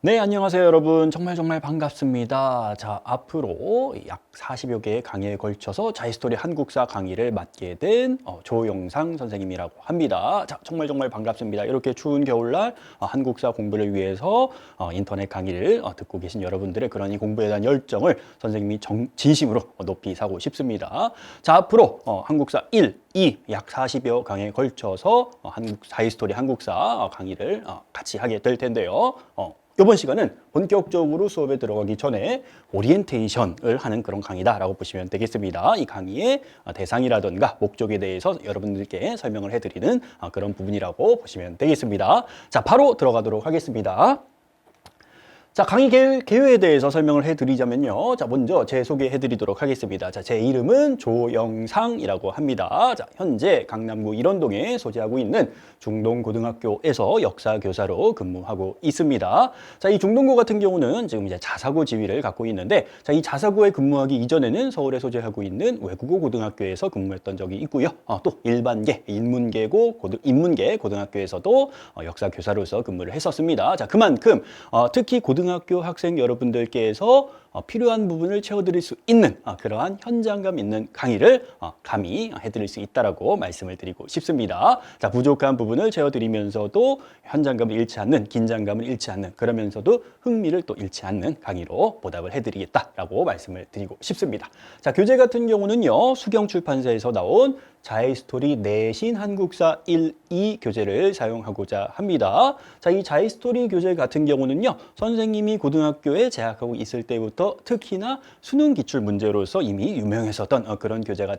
네, 안녕하세요, 여러분. 정말 반갑습니다. 자, 앞으로 약 40여 개의 강의에 걸쳐서 자이스토리 한국사 강의를 맡게 된 조영상 선생님이라고 합니다. 자, 정말 반갑습니다. 이렇게 추운 겨울날 한국사 공부를 위해서 인터넷 강의를 듣고 계신 여러분들의 그런 이 공부에 대한 열정을 선생님이 진심으로 높이 사고 싶습니다. 자, 앞으로 한국사 1, 2, 약 40여 강의에 걸쳐서 자이스토리 한국사 강의를 같이 하게 될 텐데요. 이번 시간은 본격적으로 수업에 들어가기 전에 오리엔테이션을 하는 그런 강의다라고 보시면 되겠습니다. 이 강의의 대상이라든가 목적에 대해서 여러분들께 설명을 해드리는 그런 부분이라고 보시면 되겠습니다. 자, 바로 들어가도록 하겠습니다. 자, 강의 개요에 대해서 설명을 해드리자면요. 자, 먼저 제 소개해드리도록 하겠습니다. 자, 제 이름은 조영상이라고 합니다. 자, 현재 강남구 일원동에 소재하고 있는 중동고등학교에서 역사교사로 근무하고 있습니다. 자, 이 중동고 같은 경우는 지금 이제 자사고 지위를 갖고 있는데, 자, 이 자사고에 근무하기 이전에는 서울에 소재하고 있는 외국어 고등학교에서 근무했던 적이 있고요. 또 일반계, 인문계 고등학교에서도 역사교사로서 근무를 했었습니다. 자, 그만큼 특히 고등학교 학생 여러분들께서 필요한 부분을 채워드릴 수 있는 그러한 현장감 있는 강의를 감히 해드릴 수 있다라고 말씀을 드리고 싶습니다. 자, 부족한 부분을 채워드리면서도 현장감을 잃지 않는, 긴장감을 잃지 않는, 그러면서도 흥미를 또 잃지 않는 강의로 보답을 해드리겠다라고 말씀을 드리고 싶습니다. 자, 교재 같은 경우는요, 수경출판사에서 나온 자이스토리 내신 한국사 1, 2 교재를 사용하고자 합니다. 자, 이 자이스토리 교재 같은 경우는요, 선생님이 고등학교에 재학하고 있을 때부터 특히나 수능 기출 문제로서 이미 유명했었던 그런 교재가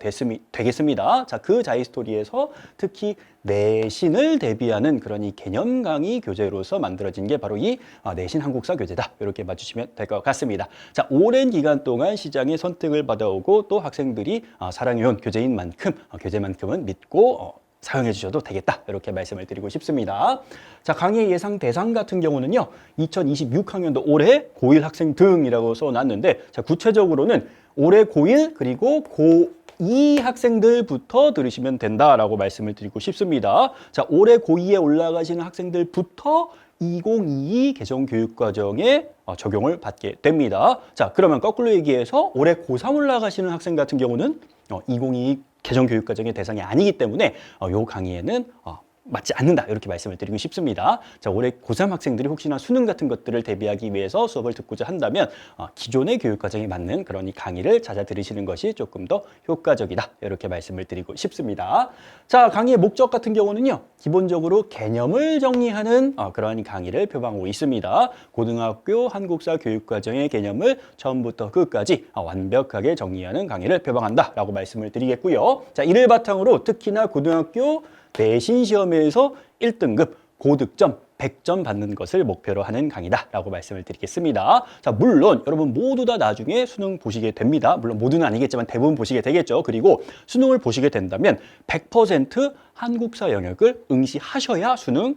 되겠습니다. 자, 그 자이스토리에서 특히 내신을 대비하는 그런 이 개념 강의 교재로서 만들어진 게 바로 이 내신 한국사 교재다. 이렇게 봐주시면 될 것 같습니다. 자, 오랜 기간 동안 시장에 선택을 받아오고 또 학생들이 사랑해온 교재인 만큼 교재만큼은 믿고 사용해 주셔도 되겠다. 이렇게 말씀을 드리고 싶습니다. 자, 강의 예상 대상 같은 경우는요, 2026학년도 올해 고1 학생 등이라고 써놨는데, 자, 구체적으로는 올해 고1 그리고 고2 학생들부터 들으시면 된다라고 말씀을 드리고 싶습니다. 자, 올해 고2에 올라가시는 학생들부터 2022 개정교육과정에 적용을 받게 됩니다. 자, 그러면 거꾸로 얘기해서 올해 고3 올라가시는 학생 같은 경우는 2022 개정교육과정의 대상이 아니기 때문에 이 강의에는 맞지 않는다, 이렇게 말씀을 드리고 싶습니다. 자, 올해 고3 학생들이 혹시나 수능 같은 것들을 대비하기 위해서 수업을 듣고자 한다면 기존의 교육과정에 맞는 그런 이 강의를 찾아 들으시는 것이 조금 더 효과적이다, 이렇게 말씀을 드리고 싶습니다. 자, 강의의 목적 같은 경우는요, 기본적으로 개념을 정리하는 그러한 강의를 표방하고 있습니다. 고등학교 한국사 교육과정의 개념을 처음부터 끝까지 완벽하게 정리하는 강의를 표방한다라고 말씀을 드리겠고요. 자, 이를 바탕으로 특히나 고등학교 내신 시험에서 1등급 고득점 100점 받는 것을 목표로 하는 강의다라고 말씀을 드리겠습니다. 자, 물론 여러분 모두 다 나중에 수능 보시게 됩니다. 물론 모두는 아니겠지만 대부분 보시게 되겠죠. 그리고 수능을 보시게 된다면 100% 한국사 영역을 응시하셔야 수능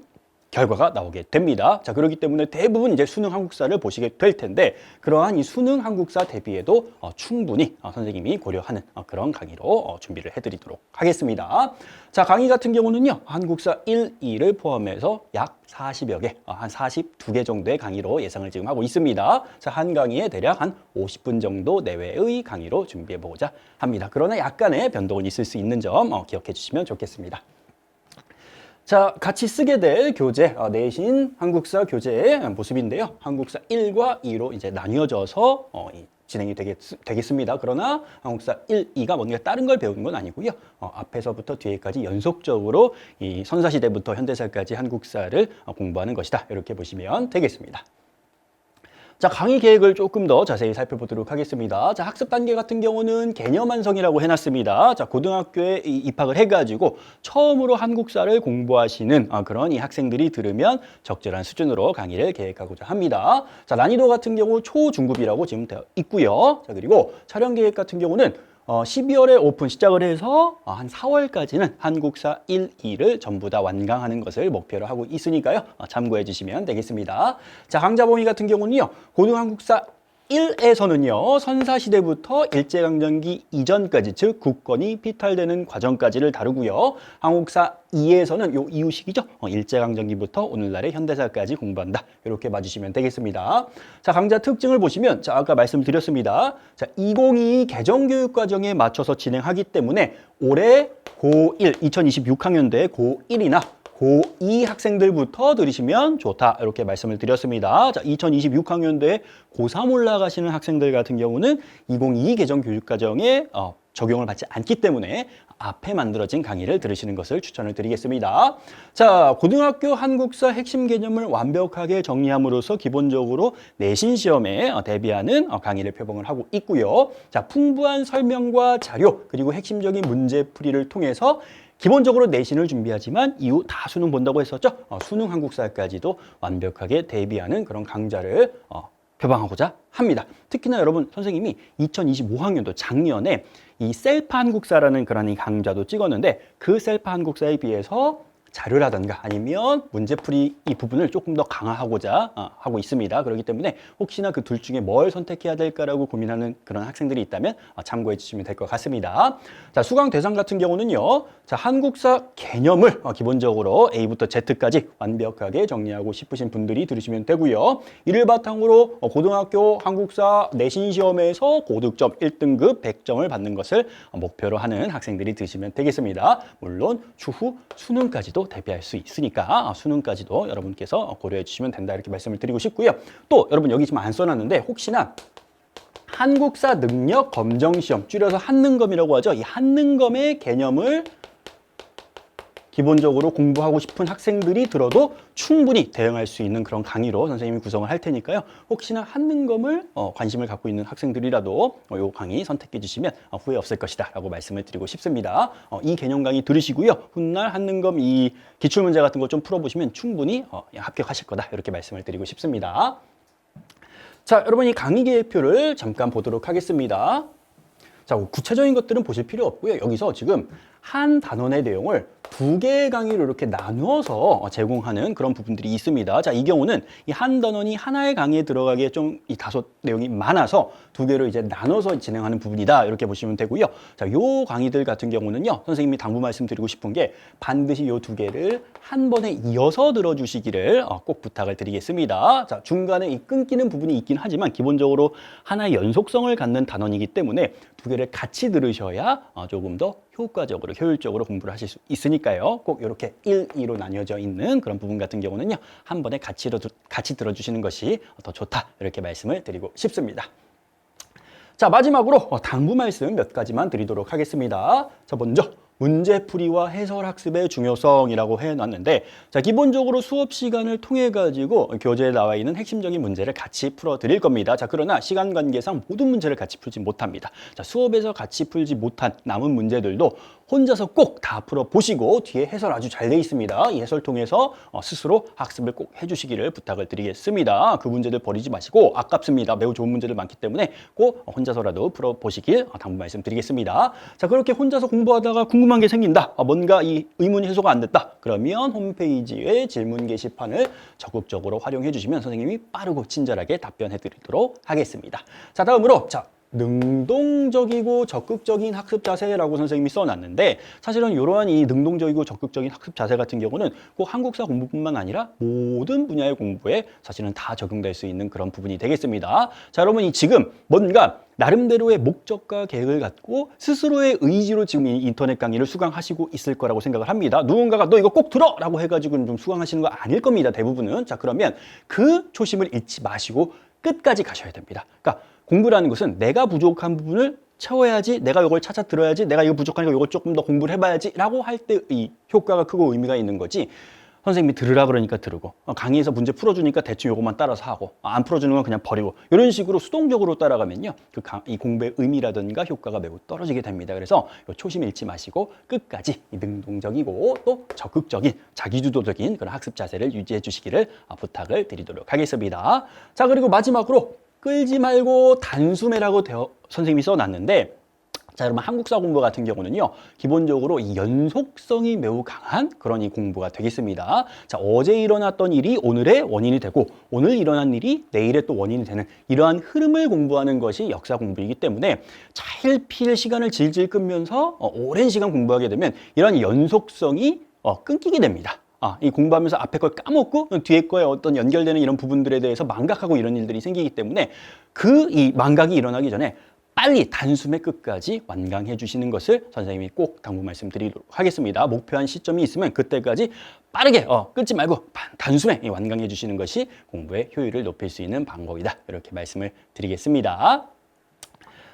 결과가 나오게 됩니다. 자, 그렇기 때문에 대부분 이제 수능 한국사를 보시게 될 텐데, 그러한 이 수능 한국사 대비에도 충분히 선생님이 고려하는 그런 강의로 준비를 해드리도록 하겠습니다. 자, 강의 같은 경우는요, 한국사 1, 2를 포함해서 약 40여 개, 한 42개 정도의 강의로 예상을 지금 하고 있습니다. 자, 한 강의에 대략 한 50분 정도 내외의 강의로 준비해 보고자 합니다. 그러나 약간의 변동은 있을 수 있는 점 기억해 주시면 좋겠습니다. 자, 같이 쓰게 될 교재, 내신 한국사 교재의 모습인데요. 한국사 1과 2로 이제 나뉘어져서 진행이 되겠습니다. 그러나 한국사 1, 2가 뭔가 다른 걸 배우는 건 아니고요. 앞에서부터 뒤에까지 연속적으로 이 선사시대부터 현대사까지 한국사를 공부하는 것이다. 이렇게 보시면 되겠습니다. 자, 강의 계획을 조금 더 자세히 살펴보도록 하겠습니다. 자, 학습 단계 같은 경우는 개념 완성이라고 해놨습니다. 자, 고등학교에 입학을 해가지고 처음으로 한국사를 공부하시는 그런 이 학생들이 들으면 적절한 수준으로 강의를 계획하고자 합니다. 자, 난이도 같은 경우 초중급이라고 지금 되어 있고요. 자, 그리고 촬영 계획 같은 경우는 12월에 오픈 시작을 해서 한 4월까지는 한국사 1, 2를 전부 다 완강하는 것을 목표로 하고 있으니까요. 참고해 주시면 되겠습니다. 자, 강좌 범위 같은 경우는요, 고등한국사 1에서는요, 선사시대부터 일제강점기 이전까지, 즉 국권이 피탈되는 과정까지를 다루고요. 한국사 2에서는 요 이후시기죠. 일제강점기부터 오늘날의 현대사까지 공부한다. 이렇게 봐주시면 되겠습니다. 자, 강좌 특징을 보시면, 자, 아까 말씀드렸습니다. 자, 2022 개정교육과정에 맞춰서 진행하기 때문에 올해 고1, 2026학년도에 고1이나 고2 학생들부터 들으시면 좋다. 이렇게 말씀을 드렸습니다. 자, 2026학년도에 고3 올라가시는 학생들 같은 경우는 2022 개정교육과정에 적용을 받지 않기 때문에 앞에 만들어진 강의를 들으시는 것을 추천을 드리겠습니다. 자, 고등학교 한국사 핵심 개념을 완벽하게 정리함으로써 기본적으로 내신 시험에 대비하는 강의를 표방을 하고 있고요. 자, 풍부한 설명과 자료 그리고 핵심적인 문제풀이를 통해서 기본적으로 내신을 준비하지만 이후 다 수능 본다고 했었죠. 수능 한국사까지도 완벽하게 대비하는 그런 강좌를 표방하고자 합니다. 특히나 여러분, 선생님이 2025학년도 작년에 이 셀프 한국사라는 그런 이 강좌도 찍었는데 그 셀프 한국사에 비해서 자료라든가 아니면 문제풀이 이 부분을 조금 더 강화하고자 하고 있습니다. 그렇기 때문에 혹시나 그 둘 중에 뭘 선택해야 될까라고 고민하는 그런 학생들이 있다면 참고해 주시면 될 것 같습니다. 자, 수강 대상 같은 경우는요. 자, 한국사 개념을 기본적으로 A부터 Z까지 완벽하게 정리하고 싶으신 분들이 들으시면 되고요. 이를 바탕으로 고등학교 한국사 내신 시험에서 고득점 1등급 100점을 받는 것을 목표로 하는 학생들이 드시면 되겠습니다. 물론 추후 수능까지도 대비할 수 있으니까 수능까지도 여러분께서 고려해 주시면 된다 이렇게 말씀을 드리고 싶고요. 또 여러분 여기 지금 안 써놨는데 혹시나 한국사 능력 검정 시험 줄여서 한능검이라고 하죠. 이 한능검의 개념을 기본적으로 공부하고 싶은 학생들이 들어도 충분히 대응할 수 있는 그런 강의로 선생님이 구성을 할 테니까요. 혹시나 한능검을 관심을 갖고 있는 학생들이라도 이 강의 선택해 주시면 후회 없을 것이다 라고 말씀을 드리고 싶습니다. 이 개념 강의 들으시고요. 훗날 한능검 이 기출문제 같은 거 좀 풀어보시면 충분히 합격하실 거다 이렇게 말씀을 드리고 싶습니다. 자, 여러분 이 강의 계획표를 잠깐 보도록 하겠습니다. 자, 구체적인 것들은 보실 필요 없고요. 여기서 지금 한 단원의 내용을 2개의 강의로 이렇게 나누어서 제공하는 그런 부분들이 있습니다. 자, 이 경우는 이 한 단원이 하나의 강의에 들어가기에 좀 이 다소 내용이 많아서 2개로 이제 나눠서 진행하는 부분이다. 이렇게 보시면 되고요. 자, 요 강의들 같은 경우는요. 선생님이 당부 말씀드리고 싶은 게 반드시 요 2개를 한 번에 이어서 들어주시기를 꼭 부탁을 드리겠습니다. 자, 중간에 이 끊기는 부분이 있긴 하지만 기본적으로 하나의 연속성을 갖는 단원이기 때문에 2개를 같이 들으셔야 조금 더 효과적으로, 효율적으로 공부를 하실 수 있으니까요. 꼭 이렇게 1, 2로 나뉘어져 있는 그런 부분 같은 경우는요. 한 번에 같이 들어주시는 것이 더 좋다. 이렇게 말씀을 드리고 싶습니다. 자, 마지막으로 당부 말씀 몇 가지만 드리도록 하겠습니다. 자, 먼저 문제풀이와 해설학습의 중요성이라고 해놨는데, 자, 기본적으로 수업 시간을 통해 가지고 교재에 나와 있는 핵심적인 문제를 같이 풀어 드릴 겁니다. 자, 그러나 시간 관계상 모든 문제를 같이 풀지 못합니다. 자, 수업에서 같이 풀지 못한 남은 문제들도 혼자서 꼭 다 풀어 보시고 뒤에 해설 아주 잘 돼 있습니다. 이 해설 통해서 스스로 학습을 꼭 해주시기를 부탁을 드리겠습니다. 그 문제들 버리지 마시고 아깝습니다. 매우 좋은 문제들 많기 때문에 꼭 혼자서라도 풀어 보시길 당부 말씀드리겠습니다. 자, 그렇게 혼자서 공부하다가 궁금한 게 생긴다. 뭔가 이 의문이 해소가 안 됐다. 그러면 홈페이지에 질문 게시판을 적극적으로 활용해 주시면 선생님이 빠르고 친절하게 답변해 드리도록 하겠습니다. 자, 다음으로 능동적이고 적극적인 학습 자세라고 선생님이 써놨는데, 사실은 이러한 이 능동적이고 적극적인 학습 자세 같은 경우는 꼭 한국사 공부뿐만 아니라 모든 분야의 공부에 사실은 다 적용될 수 있는 그런 부분이 되겠습니다. 자, 여러분이 지금 뭔가 나름대로의 목적과 계획을 갖고 스스로의 의지로 지금 이 인터넷 강의를 수강하시고 있을 거라고 생각을 합니다. 누군가가 너 이거 꼭 들어! 라고 해가지고 좀 수강하시는 거 아닐 겁니다. 대부분은. 자, 그러면 그 초심을 잃지 마시고 끝까지 가셔야 됩니다. 그러니까 공부라는 것은 내가 부족한 부분을 채워야지, 내가 이걸 찾아 들어야지, 내가 이거 부족하니까 이걸 조금 더 공부를 해봐야지 라고 할 때 이 효과가 크고 의미가 있는 거지, 선생님이 들으라 그러니까 들으고 강의에서 문제 풀어주니까 대충 요것만 따라서 하고 안 풀어주는 건 그냥 버리고 이런 식으로 수동적으로 따라가면요, 이 공부의 의미라든가 효과가 매우 떨어지게 됩니다. 그래서 초심 잃지 마시고 끝까지 능동적이고 또 적극적인 자기주도적인 그런 학습 자세를 유지해 주시기를 부탁을 드리도록 하겠습니다. 자, 그리고 마지막으로 끌지 말고 단숨에라고 선생님이 써놨는데, 자, 여러분 한국사 공부 같은 경우는요, 기본적으로 이 연속성이 매우 강한 그런 이 공부가 되겠습니다. 자, 어제 일어났던 일이 오늘의 원인이 되고 오늘 일어난 일이 내일의 또 원인이 되는 이러한 흐름을 공부하는 것이 역사 공부이기 때문에 차일피일 시간을 질질 끌면서 오랜 시간 공부하게 되면 이러한 연속성이 끊기게 됩니다. 이 공부하면서 앞에 걸 까먹고 뒤에 거에 어떤 연결되는 이런 부분들에 대해서 망각하고 이런 일들이 생기기 때문에 이 망각이 일어나기 전에 빨리 단숨에 끝까지 완강해 주시는 것을 선생님이 꼭 당부 말씀드리도록 하겠습니다. 목표한 시점이 있으면 그때까지 빠르게 끊지 말고 단숨에 완강해 주시는 것이 공부의 효율을 높일 수 있는 방법이다. 이렇게 말씀을 드리겠습니다.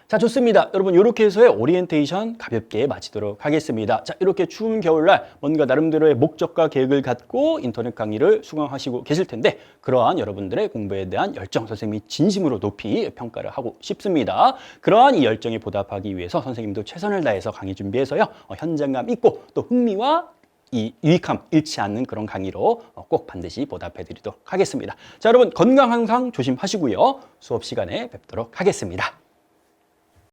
자, 좋습니다. 여러분, 이렇게 해서의 오리엔테이션 가볍게 마치도록 하겠습니다. 자, 이렇게 추운 겨울날 뭔가 나름대로의 목적과 계획을 갖고 인터넷 강의를 수강하시고 계실 텐데 그러한 여러분들의 공부에 대한 열정 선생님이 진심으로 높이 평가를 하고 싶습니다. 그러한 이 열정에 보답하기 위해서 선생님도 최선을 다해서 강의 준비해서요. 현장감 있고 또 흥미와 이 유익함 잃지 않는 그런 강의로 꼭 반드시 보답해 드리도록 하겠습니다. 자, 여러분 건강 항상 조심하시고요. 수업 시간에 뵙도록 하겠습니다.